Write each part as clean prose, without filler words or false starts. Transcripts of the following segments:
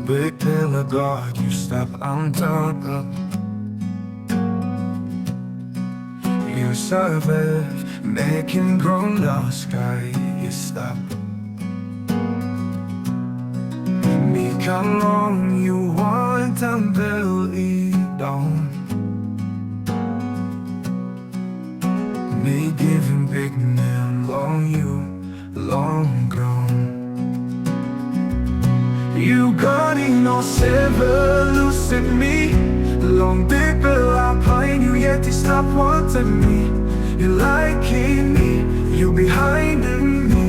Bikpela God, you stop on top of. You survive, making grown the sky, you stop. Me come on, you want and belly down. Me giving big name long you, long gone. You got in no silver, losing me. Long big bill, I pine you, yet you stop wanting me. You liking me, you behind me.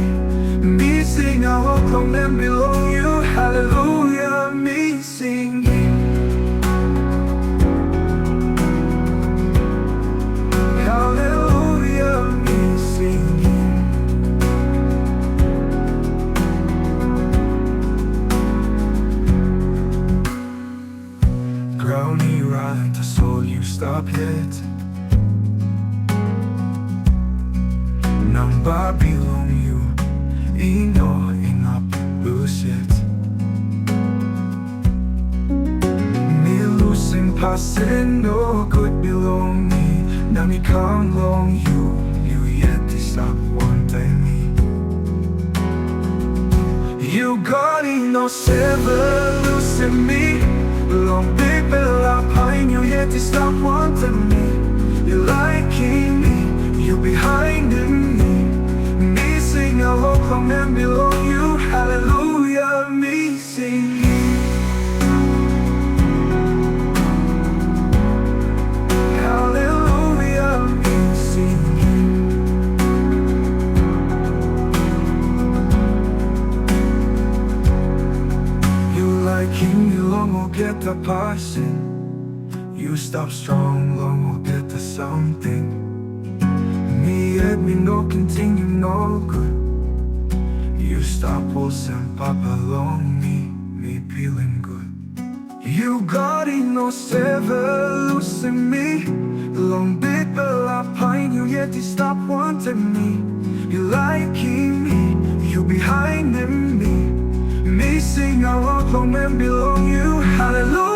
Me sing, I walk on and belong you. Hallelujah, me singing. Hallelujah, me singing. Groundy right, I saw you stop it. Number belong you, enough bullshit. Me losing passing, no good belong me. Now me come long you yet to stop wanting me. You got in no silver, losing me. Long big bill, I pine you, yet you stop wanting me. You liking me, you behind me. Me sing, I hope come and belong you. Hallelujah, me singing. Hallelujah, me singing. You liking me long will get the passing. You stop strong, long will get the something. Me and me no continue no good. You stop pulse and pop along me feeling good. You got in no sever, losing me. Long big bill, I pine you, yet you stop wanting me. You liking me, you behind me. Me sing, I walk home and belong you. Hallelujah.